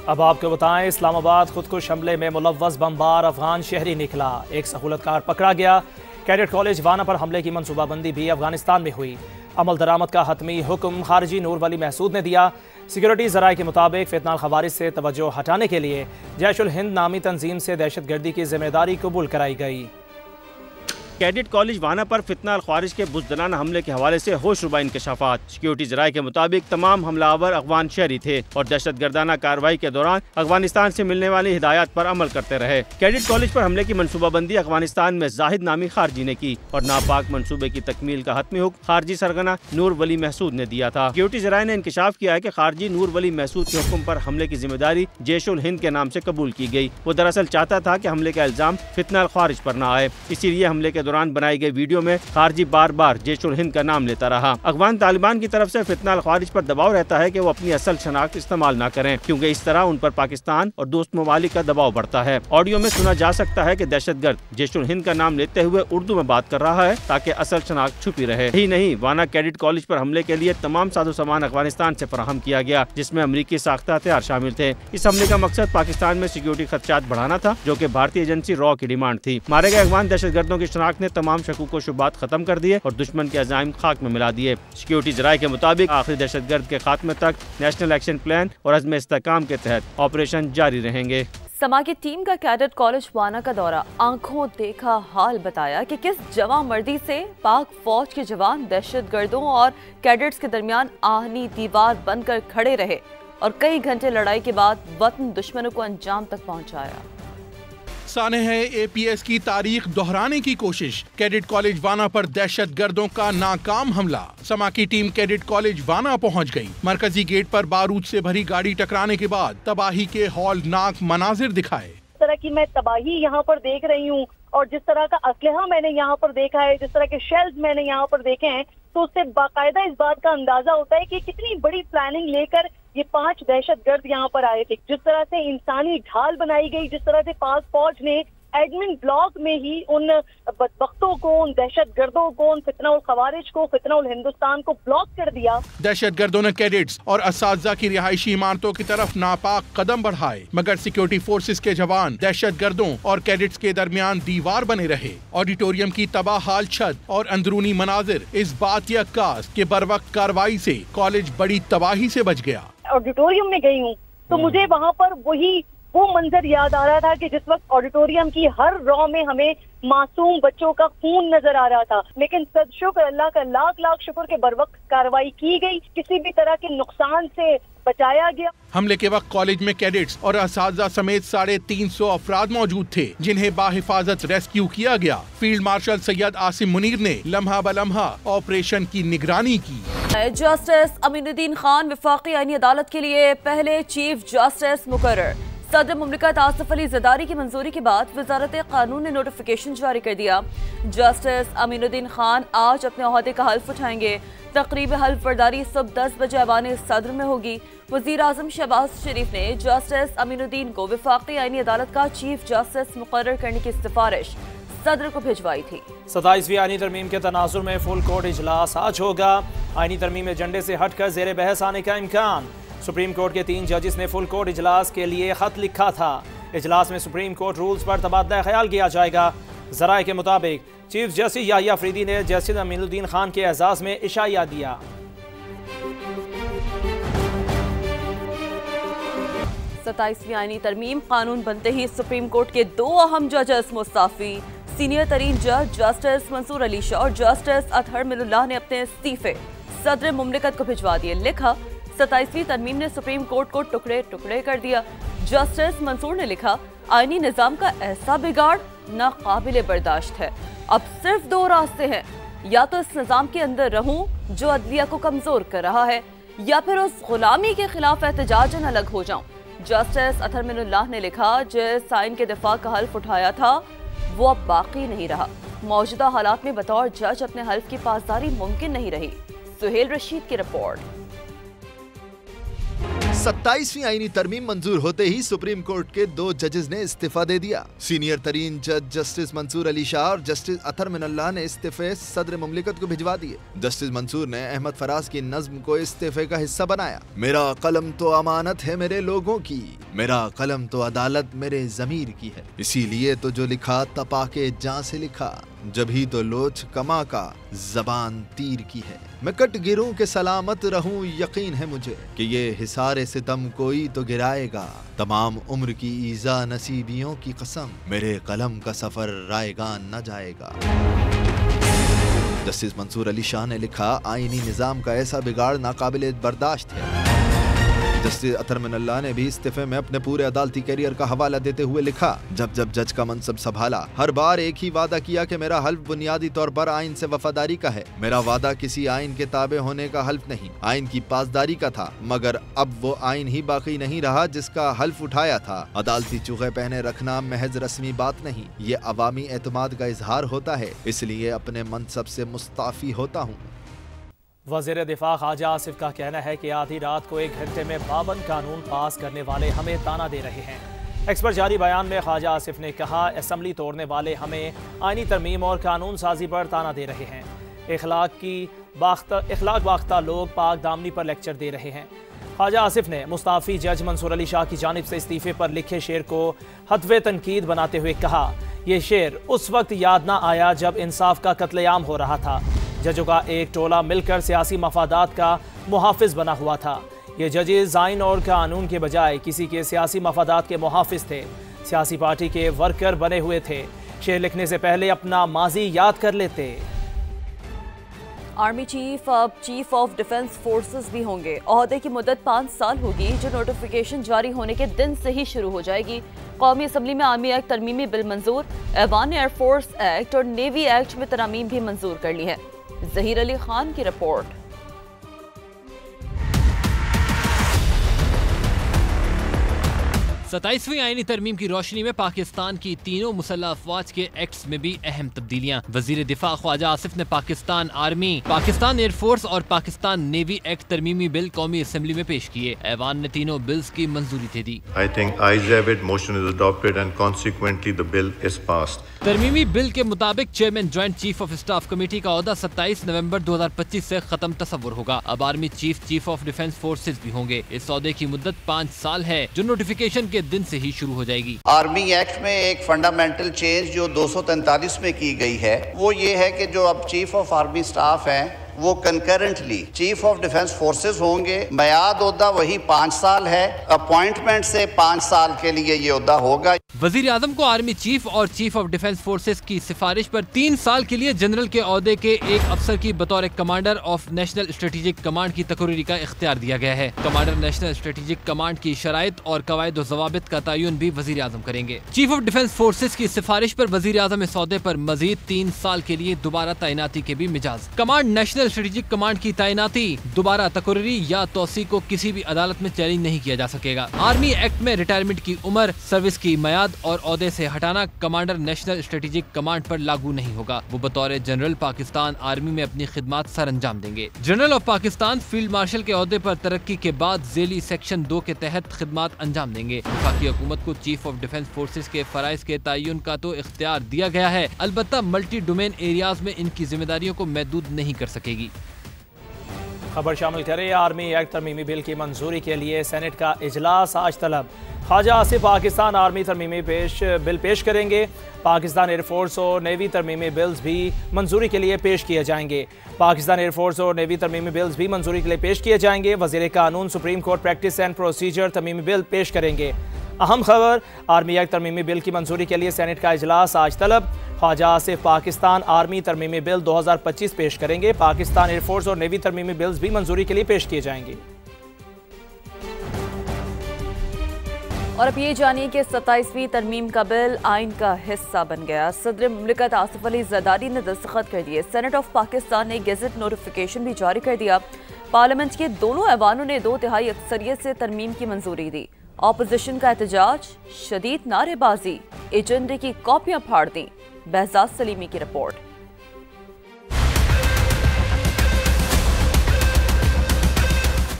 اب آپ کو بتائیں، اسلام آباد خودکش حملے میں ملوث بمبار افغان شہری نکلا، ایک سہولت کار پکڑا گیا۔ کیڈٹ کالج وانا پر حملے کی منصوبہ بندی بھی افغانستان میں ہوئی۔ عمل درآمد کا حتمی حکم خارجی نور ولی محسود نے دیا۔ سیکیورٹی ذرائع کے مطابق فتنہ الخوارج سے توجہ ہٹانے کے لیے جیش الہند نامی تنظیم سے دہشت گردی کی ذمہ داری قبول کرائی گئی۔ کیڈٹ کالج وانا پر فتنہ الخوارج کے بزدلانہ حملے کے حوالے سے ہوش ربا انکشافات۔ سیکیورٹی ذرائع کے مطابق تمام حملہ آور افغان شہری تھے اور دہشت گردانہ کارروائی کے دوران افغانستان سے ملنے والی ہدایات پر عمل کرتے رہے۔ کیڈٹ کالج پر حملے کی منصوبہ بندی افغانستان میں زاہد نامی خارجی نے کی اور ناپاک منصوبے کی تکمیل کا حتمی حکم خارجی سرگنا نور ولی محسود نے دیا تھا۔ سیکیورٹی ذرائع نے انکشاف کیا ہے کہ خارجی نور ولی محسود کے حکم پر حملے کی ذمہ داری جیش الہند کے نام سے قبول کی گئی۔ وہ دراصل چاہتا تھا کہ حملے کا الزام فتنہ الخوارج پر نہ آئے، اسی لیے حملے کے دوران بنائی گئی ویڈیو میں خارجی بار بار جیش الہند کا نام لیتا رہا۔ افغان طالبان کی طرف سے فتنہ الخوارج پر دباؤ رہتا ہے کہ وہ اپنی اصل شناخت استعمال نہ کریں، کیونکہ اس طرح ان پر پاکستان اور دوست ممالک کا دباؤ بڑھتا ہے۔ آڈیو میں سنا جا سکتا ہے کہ دہشت گرد جیش الہند کا نام لیتے ہوئے اردو میں بات کر رہا ہے تاکہ اصل شناخت چھپی رہے۔ یہی نہیں، وانا کیڈٹ کالج پر حملے کے لیے تمام ساز و سامان افغانستان سے فراہم کیا گیا، جس میں امریکی ساختہ ہتھیار شامل تھے۔ اس حملے کا مقصد پاکستان میں سیکیورٹی خدشات بڑھانا تھا، جو کہ بھارتی ایجنسی را کی ڈیمانڈ تھی۔ مارے گئے افغان دہشت گردوں کی شناخت نے تمام شکوک و شبہات ختم کر دیے اور دشمن کے عزائم خاک میں ملا دیے۔ سیکیورٹی ذرائع کے مطابق آخری دہشت گرد کے خاتمے تک نیشنل ایکشن پلان اور عزم استحکام کے تحت آپریشن جاری رہیں گے۔ سما کی ٹیم کا کیڈٹ کالج وانا کا دورہ آنکھوں دیکھا حال بتایا کہ کس جواں مردی سے پاک فوج کے جوان دہشت گردوں اور کیڈٹس کے درمیان آہنی دیوار بن کر کھڑے رہے اور کئی گھنٹے لڑائی کے بعد وطن دشمنوں کو انجام تک پہنچایا۔ سانحہ اے پی ایس کی تاریخ دہرانے کی کوشش، کیڈٹ کالج وانا پر دہشت گردوں کا ناکام حملہ۔ سما کی ٹیم کیڈٹ کالج وانا پہنچ گئی۔ مرکزی گیٹ پر بارود سے بھری گاڑی ٹکرانے کے بعد تباہی کے ہولناک مناظر دکھائے۔ جس طرح کی میں تباہی یہاں پر دیکھ رہی ہوں اور جس طرح کا اسلحہ میں نے یہاں پر دیکھا ہے، جس طرح کے شیلز میں نے یہاں پر دیکھے ہیں، تو اس سے باقاعدہ اس بات کا اندازہ ہوتا ہے کہ کتنی بڑی پلاننگ لے کر یہ 5 دہشت گرد یہاں پر آئے تھے۔ جس طرح سے انسانی ڈھال بنائی گئی، جس طرح سے پاک فوج نے ایڈمن بلاک میں ہی ان بدبختوں کو، ان دہشت گردوں کو، ان فتنہ الخوارج کو، فتنہ الہندوستان کو بلاک کر دیا۔ دہشت گردوں نے کیڈٹس اور اساتذہ کی رہائشی عمارتوں کی طرف ناپاک قدم بڑھائے، مگر سیکیورٹی فورسز کے جوان دہشت گردوں اور کیڈٹس کے درمیان دیوار بنے رہے۔ آڈیٹوریم کی تباہ حال چھت اور اندرونی مناظر اس بات کی عکاس کہ بروقت کارروائی سے کالج بڑی تباہی سے بچ گیا۔ آڈیٹوریم میں گئی ہوں تو مجھے وہاں پر وہ منظر یاد آ رہا تھا کہ جس وقت آڈیٹوریم کی ہر رو میں ہمیں معصوم بچوں کا خون نظر آ رہا تھا، لیکن صد شکر اللہ کا لاکھ لاکھ شکر کہ بروقت کارروائی کی گئی، کسی بھی طرح کے نقصان سے بچایا گیا۔ حملے کے وقت کالج میں کیڈٹس اور اساتذہ سمیت 350 افراد موجود تھے، جنہیں باحفاظت ریسکیو کیا گیا۔ فیلڈ مارشل سید عاصم منیر نے لمحہ بلمحہ آپریشن کی نگرانی کی۔ جسٹس امین الدین خان وفاقی آئینی عدالت کے لیے پہلے چیف جسٹس مقرر۔ صدر مملکت آصف علی زرداری کی منظوری کے بعد وزارت قانون نے نوٹیفیکیشن جاری کر دیا۔ جسٹس امین الدین خان آج اپنے عہدے کا حلف اٹھائیں گے۔ تقریب حلف برداری صبح 10 بجے ایوان صدر میں ہوگی۔ وزیر اعظم شہباز شریف نے جسٹس امین الدین کو وفاقی آئینی عدالت کا چیف جسٹس مقرر کرنے کی سفارش صدر کو بھجوائی تھی۔ 27ویں آئینی ترمیم کے تناظر میں فل کورٹ اجلاس آج ہوگا۔ آئینی ترمیم ایجنڈے سے ہٹ کر زیر بحث آنے کا امکان۔ سپریم کورٹ کے 3 ججز نے فل کورٹ اجلاس کے لیے خط لکھا تھا۔ اجلاس میں سپریم کورٹ رولز پر تبادلہ خیال کیا جائے گا۔ ذرائع کے مطابق چیف جسٹس یحییٰ افریدی نے جسٹس امین الدین خان کے اعزاز میں عشائیہ دیا۔ 27ویں آئینی ترمیم قانون بنتے ہی سپریم کورٹ کے 2 اہم ججز مستعفی۔ سینئر ترین جج جسٹس منصور علی شاہ اور جسٹس اطہر من اللہ نے اپنے استعفے صدر مملکت کو بھجوا دیے۔ لکھا، 27ویں ترمیم نے سپریم کورٹ کو ٹکڑے ٹکڑے کر دیا۔ جسٹس منصور نے لکھا، آئینی نظام کا ایسا بگاڑ ناقابل برداشت ہے۔ اب صرف 2 راستے ہیں، یا تو اس نظام کے اندر رہوں جو عدلیہ کو کمزور کر رہا ہے، یا پھر اس غلامی کے خلاف احتجاجاً الگ ہو جاؤں۔ جسٹس اطہر من اللہ نے لکھا، جس آئین کے دفاع کا حلف اٹھایا تھا وہ اب باقی نہیں رہا۔ موجودہ حالات میں بطور جج اپنے حلف کی پاسداری ممکن نہیں رہی۔ سہیل رشید کی رپورٹ۔ 27ویں آئینی ترمیم منظور ہوتے ہی سپریم کورٹ کے 2 ججز نے استعفیٰ دے دیا۔ سینئر ترین جج جسٹس منصور علی شاہ اور جسٹس اطہر من اللہ نے استعفے صدر مملکت کو بھجوا دیے۔ جسٹس منصور نے احمد فراز کی نظم کو استعفے کا حصہ بنایا۔ میرا قلم تو امانت ہے میرے لوگوں کی، मेरा कलम तो अदालत मेरे ज़मीर की है, इसीलिए तो जो लिखा तपा के जां से लिखा, जभी तो लोच कमा का ज़बान तीर की है। मैं कट गिरूं के सलामत रहूं, यकीन है मुझे कि ये हिसारे सितम कोई तो गिराएगा। तमाम उम्र की ईज़ा नसीबियों की कसम, मेरे कलम का सफ़र रायगान न जाएगा। जस्टिस मंसूर अली शाह ने लिखा, आईनी निज़ाम का ऐसा बिगाड़ नाकाबिल बर्दाश्त है। जस्टिस अतहर मिनल्लाह ने भी इस्तीफे में अपने पूरे अदालती करियर का हवाला देते हुए लिखा, जब जब जज का मनसब संभाला हर बार एक ही वादा किया कि मेरा हल्फ बुनियादी तौर पर आइन से वफादारी का है। मेरा वादा किसी आइन के ताबे होने का हल्फ नहीं, आइन की पासदारी का था, मगर अब वो आइन ही बाकी नहीं रहा जिसका हल्फ उठाया था। अदालती चूहे पहने रखना महज रस्मी बात नहीं, ये अवामी एतमाद का इजहार होता है, इसलिए अपने मनसब से मुस्ताफी होता हूँ। वज़ीर दिफा ख्वाजा आसिफ का कहना है कि आधी रात को 1 घंटे में 52 कानून पास करने वाले हमें ताना दे रहे हैं। एक्स पर जारी बयान में ख्वाजा आसिफ ने कहा, असम्बली तोड़ने वाले हमें आईनी तरमीम और कानून साजी पर ताना दे रहे हैं। इखलाक बाख्ता लोग पाक दामनी पर लेक्चर दे रहे हैं। ख्वाजा आसिफ ने मुस्ताफ़ी जज मंसूर अली शाह की जानिब से इस्तीफे पर लिखे शेर को हत्वे तनकीद बनाते हुए कहा, यह शेर उस वक्त याद ना आया जब इंसाफ का कत्लेआम हो रहा था। जजों का एक टोला मिलकर सियासी मफादात का मुहाफिज बना हुआ था। ये जजेस आइन और कानून के बजाय किसी के सियासी मफादात के मुहाफिज थे, सियासी पार्टी के वर्कर बने हुए थे। शेर लिखने से पहले अपना माजी याद कर लेते। आर्मी चीफ अब चीफ ऑफ डिफेंस फोर्सेस भी होंगे। ओहदे की मुद्दत 5 साल होगी, जो नोटिफिकेशन जारी होने के दिन से ही शुरू हो जाएगी। कौमी असम्बली में आर्मी एक्ट तरमीमी बिल मंजूर, ऐवान ने एयरफोर्स एक्ट और नेवी एक्ट में तरमीम भी मंजूर कर ली है। ज़हीर अली खान की रिपोर्ट। 27वीं आईनी तरमीम की रोशनी में पाकिस्तान की तीनों मुसल्लह अफवाज के एक्ट्स में भी अहम तब्दीलियां। वजीर दिफा ख्वाजा आसिफ ने पाकिस्तान आर्मी, पाकिस्तान एयरफोर्स और पाकिस्तान नेवी एक्ट तरमीमी बिल कौमी असम्बली में पेश किए। ऐवान ने तीनों बिल्स की मंजूरी दे दी। तरमीमी बिल के मुताबिक chairman joint chief of staff committee का ओहदा 27 नवंबर 2025 से खत्म तस्वुर होगा। अब army chief of defence forces भी होंगे। इस ओहदे की मुद्दत 5 साल है, जो नोटिफिकेशन के दिन से ही शुरू हो जाएगी। आर्मी एक्ट में एक फंडामेंटल चेंज जो 243 में की गई है, वो ये है कि जो अब चीफ ऑफ आर्मी स्टाफ हैं वो concurrently chief of defence forces होंगे। मयाद ओहदा वही 5 साल है, अपॉइंटमेंट से 5 साल के लिए ये ओहदा होगा। वजीर आजम को आर्मी चीफ और चीफ ऑफ डिफेंस फोर्सेस की सिफारिश पर 3 साल के लिए जनरल के ओहदे के एक अफसर की बतौर commander of national strategic command की तकर्री का इख्तियार दिया गया है। कमांडर नेशनल स्ट्रेटेजिक कमांड की शराइत और कवायद ज़वाबित का तयन भी वजीर आजम करेंगे। चीफ ऑफ डिफेंस फोर्सेस की सिफारिश पर वजीर आजम इस ओहदे पर मजीद 3 साल के लिए दोबारा तैनाती के भी मिजाज। कमांड नेशनल स्ट्रेटेजिक कमांड की तैनाती, दोबारा तकर्री या तोसी को किसी भी अदालत में चैलेंज नहीं किया जा सकेगा। आर्मी एक्ट में रिटायरमेंट की उम्र, सर्विस की मयाद और ओहदे से हटाना कमांडर नेशनल स्ट्रेटेजिक कमांड पर लागू नहीं होगा। वो बतौर जनरल पाकिस्तान आर्मी में अपनी खिदमत सर अंजाम देंगे। General of Pakistan field marshal के ओहदे पर तरक्की के बाद झेली सेक्शन 2 के तहत खिदमत अंजाम देंगे। वफाकी हुकूमत को चीफ ऑफ डिफेंस फोर्सेस के फराइज के तयन का तो इख्तियार दिया गया है, अलबत्ता मल्टी डोमेन एरियाज में इनकी जिम्मेदारियों को महदूद नहीं कर सकेगी। खबर शामिल करें, आर्मी एक्ट तरमीमी बिल की मंजूरी के लिए सेनेट का इजलास आज तलब। ख्वाजा आसिफ पाकिस्तान आर्मी तरमीमी बिल पेश करेंगे। पाकिस्तान एयरफोर्स और नेवी तरमीमी बिल्स भी मंजूरी के लिए पेश किए जाएंगे। पाकिस्तान एयरफोर्स और नेवी तरमीमी बिल्स भी मंजूरी के लिए पेश किए जाएंगे। वज़ीर कानून supreme court practice and procedure तरमीमी बिल पेश करेंगे। अहम खबर, आर्मी एक्ट तरमीमी बिल की मंजूरी के लिए सेनेट का इजलास आज तलब। ख्वाजा आसिफ पाकिस्तान आर्मी तरमीमी बिल 2025 पेश करेंगे। पाकिस्तान एयरफोर्स और नेवी तरमीमी बिल्स भी मंजूरी के लिए पेश किए जाएंगे। और अब ये जानिए कि 27वीं तरमीम का बिल आइन का हिस्सा बन गया। सदर मुमलिकत आसिफ अली ज़रदारी ने दस्तखत कर दिए। सेनेट ऑफ पाकिस्तान ने गेजेट नोटिफिकेशन भी जारी कर दिया। पार्लियामेंट के दोनों ऐवानों ने 2/3 अक्सरियत से तरमीम की मंजूरी दी। ऑपोजिशन का एहतजाज, शदीद नारेबाजी, एजेंडे की कॉपियां फाड़ दी। बहजाद सलीमी की रिपोर्ट।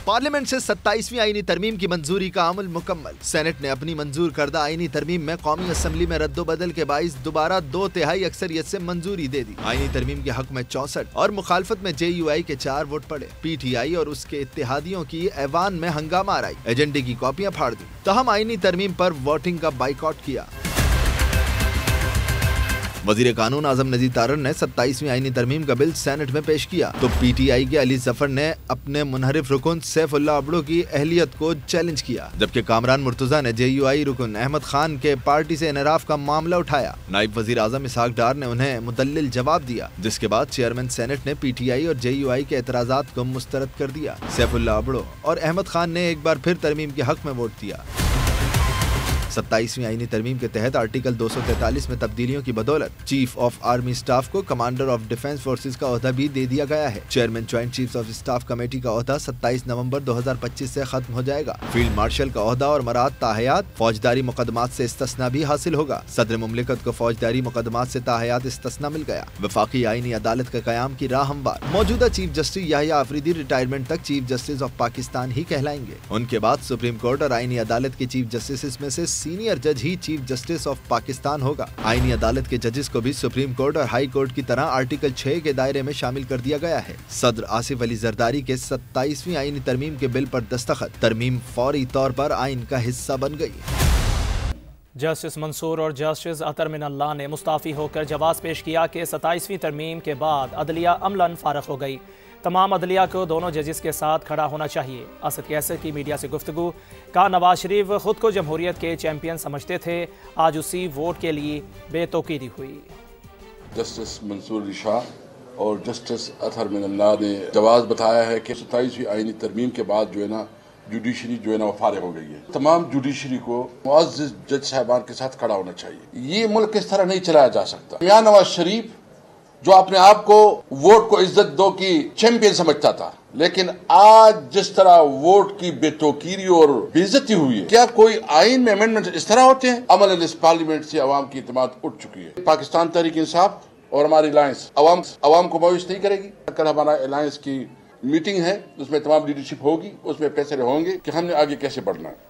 पार्लियामेंट से 27वीं आईनी तरमीम की मंजूरी का अमल मुकम्मल। सेनेट ने अपनी मंजूर करदा आईनी तरमीम में कौमी असम्बली में रद्दोबदल के बाइस दोबारा 2/3 अक्सरियत से मंजूरी दे दी। आईनी तरमीम के हक में 64 और मुखालफत में JUI के 4 वोट पड़े। PTI और उसके इत्तेहादियों की ऐवान में हंगामा आई, एजेंडे की कॉपियां फाड़ दी। तहम आईनी तरमीम पर वोटिंग का बाइकआउट किया। वजीर कानून आजम नजीर तारड़ ने 27वीं आईनी तरमीम का बिल सेनेट में पेश किया तो PTI के अली जफर ने अपने मुनहरिफ रुकन सैफुल्लाह अबड़ो की अहलियत को चैलेंज किया, जबकि कामरान मुर्तजा ने JUI रुकन अहमद खान के पार्टी से इनराफ का मामला उठाया। नायब वजीर आजम इसहाक डार ने उन्हें मुदल्लिल जवाब दिया, जिसके बाद चेयरमैन सेनेट ने PTI और JUI के एतराजात को मुस्तरद कर दिया। सैफुल्लाह अबड़ो और अहमद खान ने एक बार फिर तरमीम के हक में वोट दिया। 27वीं आईनी तरमीम के तहत आर्टिकल 243 में तब्दीलियों की बदौलत चीफ ऑफ आर्मी स्टाफ को कमांडर ऑफ डिफेंस फोर्सेस का ओहदा भी दे दिया गया है। Chairman joint chiefs of staff committee का ओहदा 27 नवंबर 2025 से खत्म हो जाएगा। फील्ड मार्शल का ओहदा और मराद ताहयात फौजदारी मुकदमात से इस्तिस्ना भी हासिल होगा। सदर मुमलिकत को फौजदारी मुकदमात से ताहयात इस्तिस्ना मिल गया। वफाकी आईनी अदालत का कयाम की राह हमवार। मौजूदा chief justice Yahya Afridi retirement तक चीफ जस्टिस ऑफ पाकिस्तान ही कहलाएंगे। उनके बाद सुप्रीम कोर्ट और आईनी अदालत के चीफ जस्टिस में से सीनियर जज ही चीफ जस्टिस ऑफ पाकिस्तान होगा। आईनी अदालत के जजेस को भी सुप्रीम कोर्ट और हाई कोर्ट की तरह आर्टिकल 6 के दायरे में शामिल कर दिया गया है। सदर आसिफ अली जरदारी के 27वीं आईनी तरमीम के बिल पर दस्तखत, तरमीम फौरी तौर पर आइन का हिस्सा बन गई। जस्टिस मंसूर और जस्टिस अतर मिनल्लाह ने मुस्ताफी होकर जवाब पेश किया कि 27वीं तरमीम के बाद अदलिया अमलन फारग हो गई। तमाम अदलिया को दोनों जजेस के साथ खड़ा होना चाहिए। असद कैसर की मीडिया से गुफ्तगू का नवाज शरीफ खुद को जमहूरियत के चैंपियन समझते थे, आज उसी वोट के लिए बेतौकीदी हुई। जस्टिस मंसूर अली शाह और जस्टिस अतर मिनल्लाह ने जवाब बताया है कि 27वीं आईनी तरमीम के बाद जो है ना जुडिशरी जो है ना वो फारिग हो गई है। तमाम जुडिशरी को मुअज़्ज़िज़ जज साहबान के साथ खड़ा होना चाहिए। ये मुल्क इस तरह नहीं चलाया जा सकता। मियां नवाज शरीफ जो अपने आप को वोट को इज्जत दो की चैंपियन समझता था, लेकिन आज जिस तरह वोट की बेतौकीरी और बेइज्जती हुई है, क्या कोई आइन में अमेंडमेंट इस तरह होते हैं? अमल इस पार्लियामेंट से अवाम की इत्मीनान उठ चुकी है। पाकिस्तान तहरीक इंसाफ और हमारी अलायंस अवाम को मायूस नहीं करेगी। कल हमारा अलायंस की मीटिंग है, उसमें तमाम लीडरशिप होगी, उसमें फैसले होंगे कि हमने आगे कैसे बढ़ना है।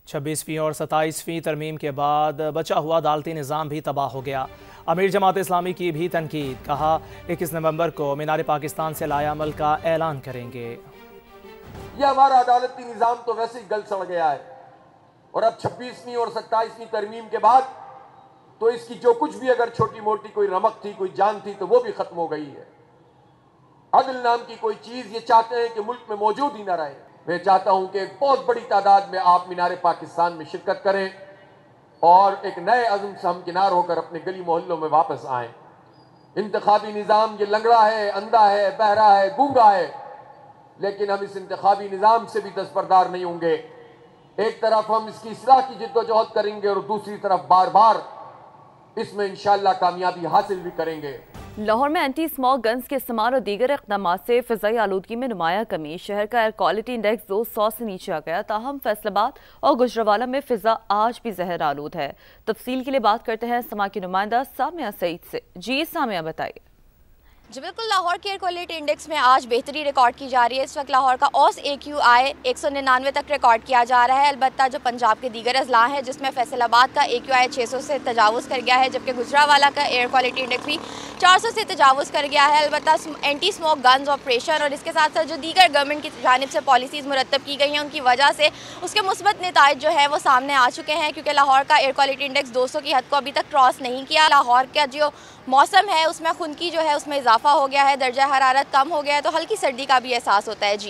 26वीं और 27वीं तरमीम के बाद बचा हुआ अदालती निज़ाम भी तबाह हो गया। अमीर जमात इस्लामी की भी तनकीद, कहा 21 नवंबर को मीनार पाकिस्तान से लायामल का ऐलान करेंगे। यह हमारा अदालती निज़ाम तो वैसे ही गल सड़ गया है और अब 26वीं और 27वीं तरमीम के बाद तो इसकी जो कुछ भी अगर छोटी मोटी कोई रमक थी, कोई जान थी, तो वो भी खत्म हो गई है। अदल नाम की कोई चीज ये चाहते हैं कि मुल्क में मौजूद ही ना रहे। मैं चाहता हूं कि एक बहुत बड़ी तादाद में आप मीनार पाकिस्तान में शिरकत करें और एक नए अज़्म से हमकिनार होकर अपने गली मोहल्लों में वापस आएं। इंतखाबी निज़ाम ये लंगड़ा है, अंधा है, बहरा है, गूंगा है, लेकिन हम इस इंतखाबी निज़ाम से भी दस्तबरदार नहीं होंगे। एक तरफ हम इसकी इस्लाह की जिद्दोजहद करेंगे और दूसरी तरफ बार बार इसमें इंशाअल्लाह कामयाबी हासिल भी करेंगे। लाहौर में एंटी स्मॉग गन्स के इस्तेमाल और दीगर इक़दाम से फ़िज़ाई आलूदगी में नुमाया कमी। शहर का एयर क्वालिटी इंडेक्स 200 से नीचे आ गया। ताहम फैसलाबाद और गुजरावाला में फ़िज़ा आज भी जहर आलूद है। तफसील के लिए बात करते हैं समा की नुमाइंदा सामिया सईद से। जी सामिया, बताइए। जी बिल्कुल, लाहौर के एयर क्वालिटी इंडेक्स में आज बेहतरी रिकॉर्ड की जा रही है। इस वक्त लाहौर का औस AQI 199 तक रिकॉर्ड किया जा रहा है। अलबत्ता जो पंजाब के दीगर अजला हैं, जिसमें फैसलाबाद का AQI 600 से तजावुज़ कर गया है, जबकि गुजरावाला का एयर क्वालिटी इंडेक्स भी 400 से तजावुज़ कर गया है। अलबत्ता एंटी स्मोक गन्स ऑपरेशन और इसके साथ साथ जो दीगर गवर्नमेंट की जानिब से पॉलिसीज़ मुरतब की गई हैं, उनकी वजह से उसके मुस्बत नताइज जो है वो सामने आ चुके हैं, क्योंकि लाहौर का एयर क्वालिटी इंडेक्स 200 की हद को अभी तक क्रॉस नहीं किया। लाहौर का जो मौसम है उसमें खुनकी जो है उसमें इजाफा हो गया है, दर्जा हरारत कम हो गया है, तो हल्की सर्दी का भी एहसास होता है। जी